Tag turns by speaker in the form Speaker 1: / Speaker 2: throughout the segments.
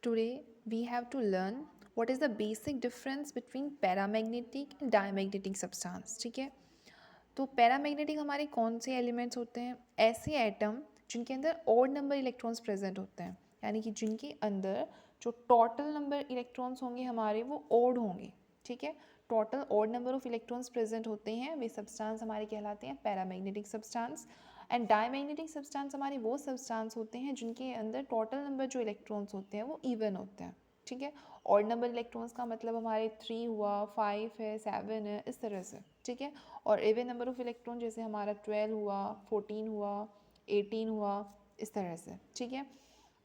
Speaker 1: Today we have to learn what is the basic difference between paramagnetic and diamagnetic substance. ठीक है, तो paramagnetic हमारे कौन से एलिमेंट्स होते हैं? ऐसे एटम जिनके अंदर ऑड नंबर इलेक्ट्रॉन्स प्रेजेंट होते हैं, यानी कि जिनके अंदर जो टोटल नंबर इलेक्ट्रॉन्स होंगे हमारे वो ऑड होंगे. ठीक है, total odd number of electrons present होते हैं, वे सब्सटेंस हमारे कहलाते हैं paramagnetic substance. And diamagnetic substance हमारे वो सब्सटेंस होते हैं जिनके अंदर टोटल नंबर जो इलेक्ट्रॉन्स होते हैं वो इवन होते हैं. ठीक है, ऑड नंबर इलेक्ट्रॉन्स का मतलब हमारे 3 हुआ, 5 है, 7 है, इस तरह से. ठीक है, और इवन नंबर ऑफ इलेक्ट्रॉन जैसे हमारा 12 हुआ, 14 हुआ, 18 हुआ, इस तरह से. ठीक है,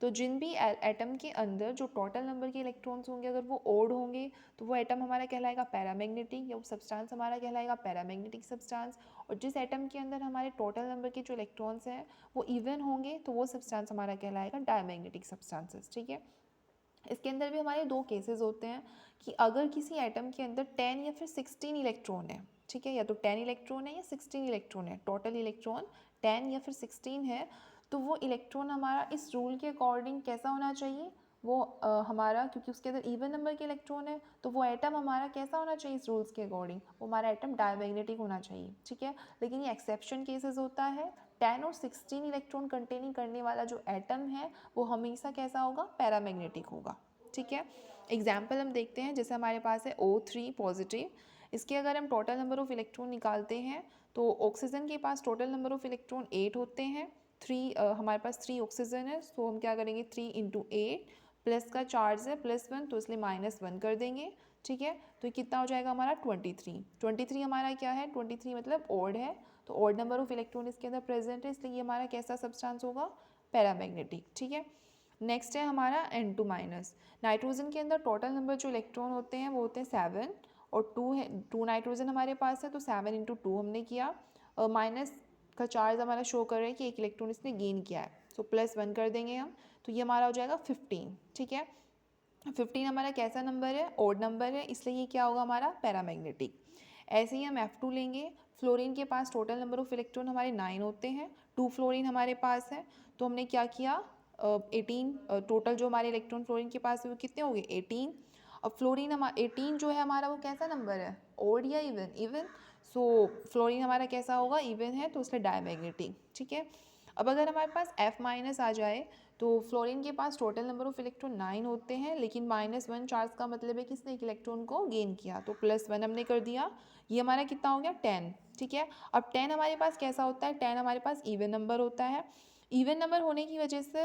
Speaker 1: तो जिन भी एटम के अंदर जो टोटल नंबर के इलेक्ट्रॉन्स होंगे अगर वो ओड होंगे तो वो एटम हमारा कहलाएगा पैरामैग्नेटिक, या वो सब्सटेंस हमारा कहलाएगा पैरामैग्नेटिक सब्सटेंस. और जिस एटम के अंदर हमारे टोटल नंबर के जो इलेक्ट्रॉन्स हैं वो इवन होंगे तो वो सब्सटेंस हमारा कहलाएगा डायमैग्नेटिक सब्सटेंसेस. ठीक है, इसके अंदर भी हमारे दो केसेस होते हैं कि अगर किसी एटम के अंदर 10 या फिर 16 इलेक्ट्रॉन है. ठीक है, या तो 10 इलेक्ट्रॉन है या 16 इलेक्ट्रॉन है, टोटल इलेक्ट्रॉन 10 या फिर 16 है, तो वो इलेक्ट्रॉन हमारा इस रूल के अकॉर्डिंग कैसा होना चाहिए? वो हमारा, क्योंकि उसके अंदर इवन नंबर के इलेक्ट्रॉन है, तो वो एटम हमारा कैसा होना चाहिए इस रूल्स के अकॉर्डिंग? वो हमारा एटम डायमैग्नेटिक होना चाहिए. ठीक है, लेकिन ये एक्सेप्शन केसेस होता है. 10 और 16 इलेक्ट्रॉन कंटेनिंग करने वाला जो एटम है वो हमेशा कैसा होगा? पैरामैग्नेटिक होगा. ठीक है, एग्जाम्पल हम देखते हैं. जैसे हमारे पास है O3 पॉजिटिव, इसके अगर हम टोटल नंबर ऑफ इलेक्ट्रॉन निकालते हैं तो ऑक्सीजन के पास टोटल नंबर ऑफ इलेक्ट्रॉन 8 होते हैं. हमारे पास 3 ऑक्सीजन है, तो हम क्या करेंगे? 3 इंटू 8, प्लस का चार्ज है +1 तो इसलिए -1 कर देंगे. ठीक है, तो ये कितना हो जाएगा हमारा? 23 हमारा क्या है? 23 मतलब ऑड है, तो ऑड नंबर ऑफ इलेक्ट्रॉन इसके अंदर प्रेजेंट है, इसलिए ये हमारा कैसा सब्सटेंस होगा? पैरामैग्नेटिक. ठीक है, नेक्स्ट है हमारा N2-. नाइट्रोजन के अंदर टोटल नंबर जो इलेक्ट्रॉन होते हैं वो होते हैं 7, और 2 है, 2 नाइट्रोजन हमारे पास है, तो 7 इंटू 2 हमने किया. माइनस का चार्ज हमारा शो कर रहा है कि एक इलेक्ट्रॉन इसने गेन किया है, सो +1 कर देंगे हम, तो ये हमारा हो जाएगा 15. ठीक है, 15 हमारा कैसा नंबर है? ऑड नंबर है, इसलिए ये क्या होगा हमारा? पैरामैग्नेटिक. ऐसे ही हम F2 लेंगे. फ्लोरीन के पास टोटल नंबर ऑफ इलेक्ट्रॉन हमारे 9 होते हैं, 2 फ्लोरीन हमारे पास है, तो हमने क्या किया? 18 टोटल जो हमारे इलेक्ट्रॉन फ्लोरीन के पास है वो कितने हो गए? 18. अब फ्लोरीन 18 जो है हमारा वो कैसा नंबर है? ऑड या इवन? इवन. सो फ्लोरीन हमारा कैसा होगा? इवन है, तो इसलिए डायमैग्नेटिक. ठीक है, अब अगर हमारे पास F- आ जाए तो फ्लोरीन के पास टोटल नंबर ऑफ इलेक्ट्रॉन 9 होते हैं, लेकिन -1 चार्ज का मतलब है कि इसने एक इलेक्ट्रॉन को गेन किया, तो +1 हमने कर दिया. ये हमारा कितना हो गया? 10. ठीक है, अब 10 हमारे पास कैसा होता है? 10 हमारे पास इवन नंबर होता है. इवन नंबर होने की वजह से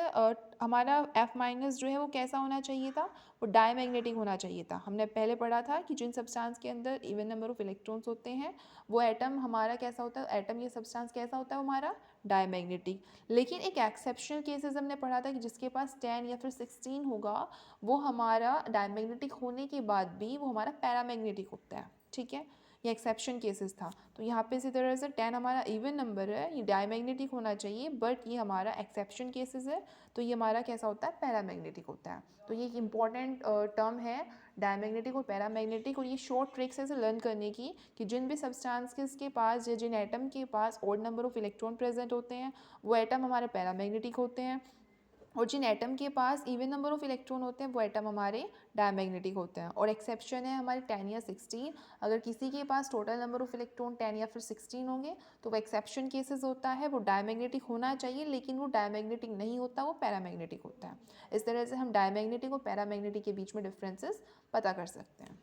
Speaker 1: हमारा F- जो है वो कैसा होना चाहिए था? वो डायमैग्नेटिक होना चाहिए था. हमने पहले पढ़ा था कि जिन सब्सटेंस के अंदर इवन नंबर ऑफ इलेक्ट्रॉन्स होते हैं वो एटम हमारा कैसा होता है? एटम ये सब्सटेंस कैसा होता है हमारा? डायमैग्नेटिक. लेकिन एक एक्सेप्शनल केसेस हमने पढ़ा था कि जिसके पास 10 या फिर 16 होगा वो हमारा डायमैग्नेटिक होने के बाद भी वो हमारा पैरामैग्नेटिक होता है. ठीक है, ये एक्सेप्शन केसेस था. तो यहाँ पे इसी तरह से 10 हमारा इवन नंबर है, ये डायमैग्नेटिक होना चाहिए, बट ये हमारा एक्सेप्शन केसेस है, तो ये हमारा कैसा होता है? पैरामैग्नेटिक होता है. तो ये एक इंपॉर्टेंट टर्म है डायमैग्नेटिक और पैरामैग्नेटिक, और ये शॉर्ट ट्रिक्स है इसे लर्न करने की कि जिन भी सब्सटेंसेस के पास या जिन एटम के पास odd number of electron present होते हैं वो एटम हमारे पैरामैग्नेटिक होते हैं, और जिन एटम के पास इवन नंबर ऑफ इलेक्ट्रॉन होते हैं वो एटम हमारे डायमैग्नेटिक होते हैं. और एक्सेप्शन है हमारे 10 या 16. अगर किसी के पास टोटल नंबर ऑफ इलेक्ट्रॉन 10 या फिर 16 होंगे तो वो एक्सेप्शन केसेस होता है, वो डायमैग्नेटिक होना चाहिए, लेकिन वो डायमैग्नेटिक नहीं होता, वो पैरामैग्नेटिक होता है. इस तरह से हम डायमैग्नेटिक और पैरामैग्नेटिक के बीच में डिफरेंसेस पता कर सकते हैं.